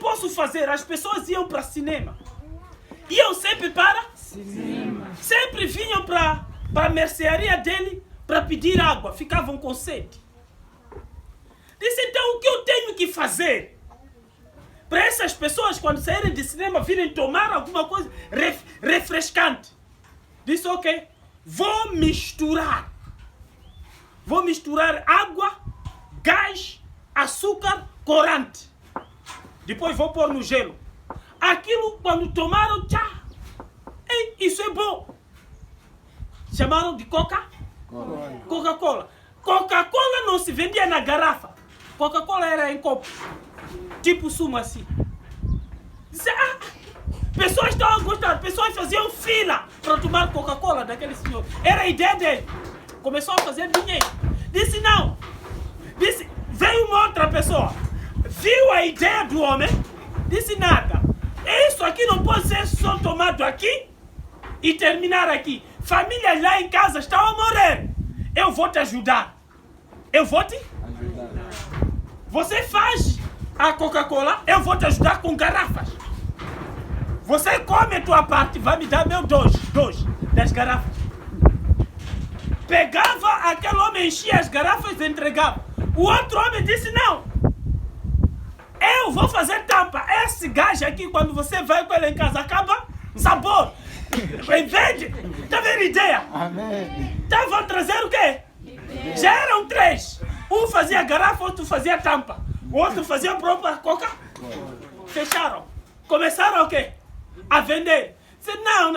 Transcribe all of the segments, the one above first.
posso fazer? As pessoas iam para cinema. Iam sempre para cinema. Sempre vinham para a mercearia dele para pedir água. Ficavam com sede. Disse, então, o que eu tenho que fazer? Para essas pessoas, quando saírem de cinema, virem tomar alguma coisa refrescante. Disse, ok, vou misturar água, gás, açúcar, corante. Depois vou pôr no gelo. Aquilo, quando tomaram, tchá, ei, isso é bom. Chamaram de Coca-Cola. Coca-Cola não se vendia na garrafa. Coca-Cola era em copo. Tipo sumo assim. Disse, pessoas estavam a gostar. Pessoas faziam fila para tomar Coca-Cola daquele senhor. Era a ideia dele. Começou a fazer dinheiro. Disse, não. Disse, veio uma outra pessoa. Viu a ideia do homem. Disse, nada. Isso aqui não pode ser só tomado aqui e terminar aqui. Famílias lá em casa estão a morrer. Eu vou te ajudar. Eu vou te ajudar. Você faz a Coca-Cola, eu vou te ajudar com garrafas. Você come a tua parte, vai me dar meu dois das garrafas. Pegava, aquele homem enchia as garrafas e entregava. O outro homem disse, não. Eu vou fazer tampa. Esse gás aqui, quando você vai com ele em casa, acaba sabor. Em vez de... Tá vendo a ideia? Amém. Estavam a trazer o quê? Já eram 3. Um fazia garrafa, outro fazia tampa. O outro fazia a própria coca. Fecharam. Começaram o quê? A vender. Disse, não.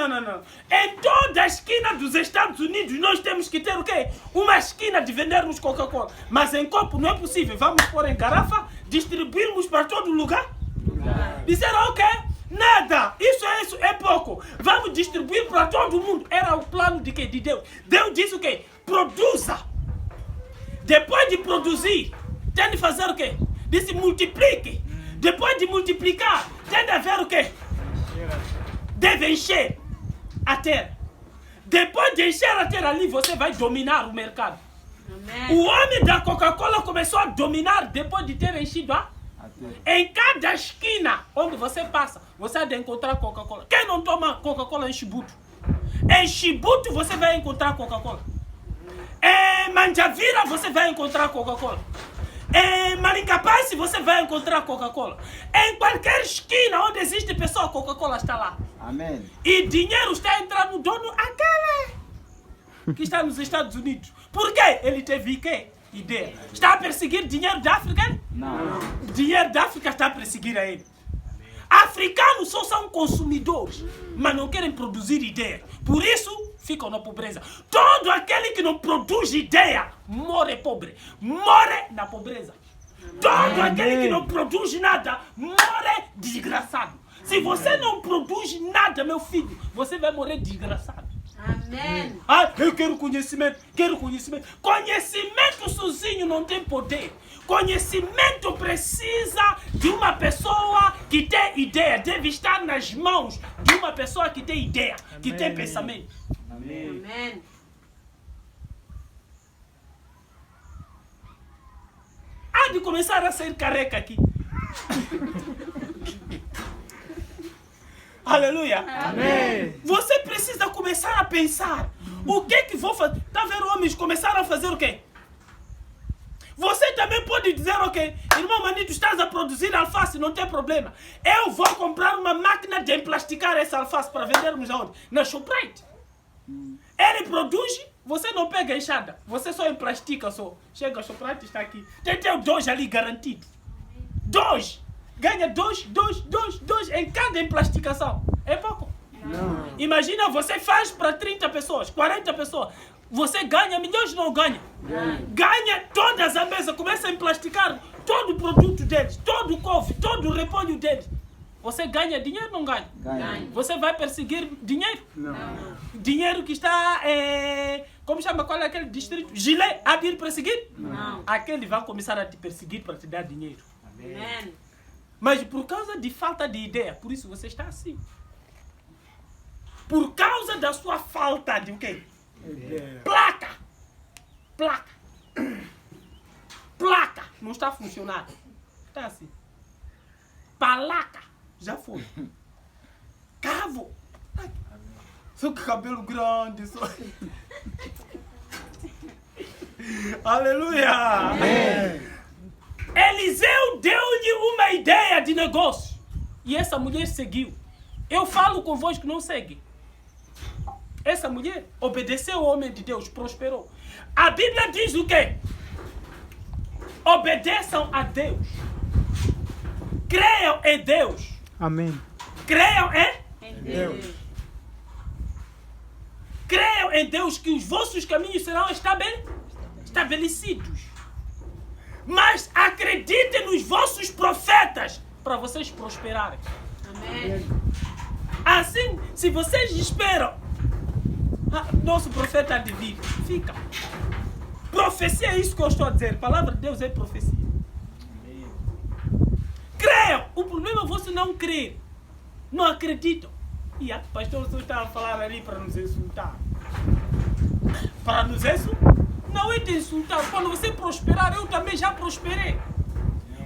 Em toda a esquina dos Estados Unidos, nós temos que ter o quê? Uma esquina de vendermos Coca-Cola. Mas em copo não é possível. Vamos pôr em garrafa, distribuirmos para todo lugar. Disseram, ok, nada. Isso é pouco. Vamos distribuir para todo mundo. Era o plano de quê? De Deus. Deus disse o quê? Produza. Depois de produzir, tem de fazer o quê? Disse, multiplique. Depois de multiplicar, tem de haver o quê? Deve encher a terra. Depois de encher a terra ali, você vai dominar o mercado. Amém. O homem da Coca-Cola começou a dominar depois de ter enchido a terra. Em cada esquina onde você passa, você há de encontrar Coca-Cola. Quem não toma Coca-Cola em Chibuto? Em Chibuto você vai encontrar Coca-Cola. Em Manjavira você vai encontrar Coca-Cola. Em Marincapaz você vai encontrar Coca-Cola. Em qualquer esquina onde existe pessoa, Coca-Cola está lá. Amém. E dinheiro está entrando no dono aquele que está nos Estados Unidos. Por quê? Ele teve que ideia. Está a perseguir dinheiro da África? Não. Dinheiro da África está a perseguir a ele. Africanos só são consumidores, mas não querem produzir ideia. Por isso, ficam na pobreza. Todo aquele que não produz ideia, morre pobre. Morre na pobreza. Todo aquele que não produz nada, morre desgraçado. Se você não produz nada, meu filho, você vai morrer desgraçado. Amém. Eu quero conhecimento. Conhecimento sozinho não tem poder. Conhecimento precisa de uma pessoa que tem ideia. Deve estar nas mãos de uma pessoa que tem ideia, que tem pensamento. Amém. Amém. Há de começar a sair careca aqui. Aleluia. Amém. Você precisa começar a pensar. O que vou fazer? Tá vendo homens começaram a fazer o quê? Você também pode dizer, ok, irmão Manito, estás a produzir alface, não tem problema. Eu vou comprar uma máquina de emplasticar essa alface para vendermos aonde? Na Shoprite. Ele produz, você não pega a enxada. Você só emplastica só. Chega, a Shoprite está aqui. Tem teu 2 ali garantido. 2. Ganha 2 em cada emplasticação. É pouco. Não. Imagina, você faz para 30 pessoas, 40 pessoas. Você ganha milhões ou não ganha? Ganha todas a mesa. Começa a emplasticar todo o produto deles, todo o couve, todo o repolho deles. Você ganha dinheiro ou não ganha? Ganha. Você vai perseguir dinheiro? Não. Dinheiro que está, como chama, qual é aquele distrito? Gilé, há de ir perseguir? Não. Aquele vai começar a te perseguir para te dar dinheiro. Amém. Mas por causa de falta de ideia, por isso você está assim. Por causa da sua falta de o quê? Placa! Placa! Não está funcionando. Está assim. Palaca, já foi. Cavo. Ai, só com cabelo grande. Só... Aleluia. Amém. Eliseu deu-lhe uma ideia de negócio. E essa mulher seguiu. Eu falo convosco que não segue. Essa mulher obedeceu ao homem de Deus, prosperou. A Bíblia diz o quê? Obedeçam a Deus. Creiam em Deus. Amém. Creiam em Em Deus. Creiam em Deus que os vossos caminhos serão estabelecidos. Mas acreditem nos vossos profetas para vocês prosperarem. Amém. Assim, se vocês esperam, nosso profeta adivinha, fica. Profecia é isso que eu estou a dizer. A palavra de Deus é profecia. Creiam. O problema é você não crer. Não acreditam. E o pastor só está a falar ali para nos insultar. Para nos insultar? Não é de insultar. Quando você prosperar, eu também já prosperei.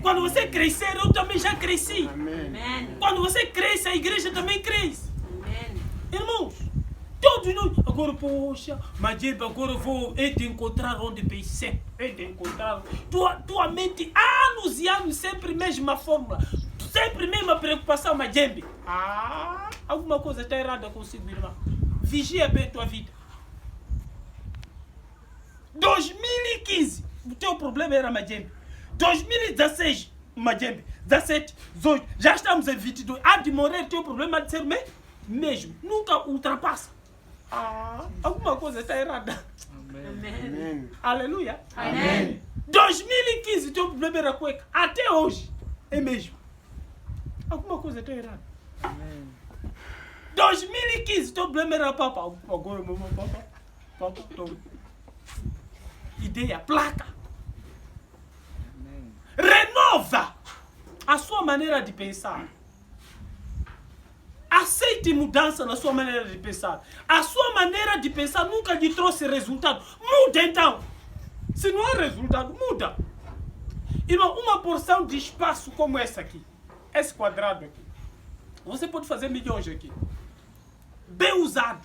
Quando você crescer, eu também já cresci. Amém. Quando você cresce, a igreja também cresce. Amém. Irmãos, todos nós. Agora, poxa, mas agora eu vou te encontrar onde pensei. Te encontrar. Tua mente, anos e anos, sempre a mesma fórmula. Sempre a mesma preocupação, mas Jembe. Alguma coisa está errada consigo, irmão. Vigia bem a tua vida. 2015, o teu problema era Majembe. 2016, Majembe. 17, 18, já estamos em 22. Há de morrer, teu problema há de ser mesmo. Nunca ultrapassa. Alguma coisa está errada. Amém. Aleluia. Amém. 2015, teu problema era cueca. Até hoje, é mesmo. Alguma coisa está errada. 2015, teu problema era papa. Agora, mamãe, papa, ideia, placa. Renova a sua maneira de pensar. Aceite mudança na sua maneira de pensar. A sua maneira de pensar nunca lhe trouxe resultado. Muda então. Se não há resultado, muda. Irmão, uma porção de espaço como essa aqui, esse quadrado aqui, você pode fazer milhões aqui. Bem usado.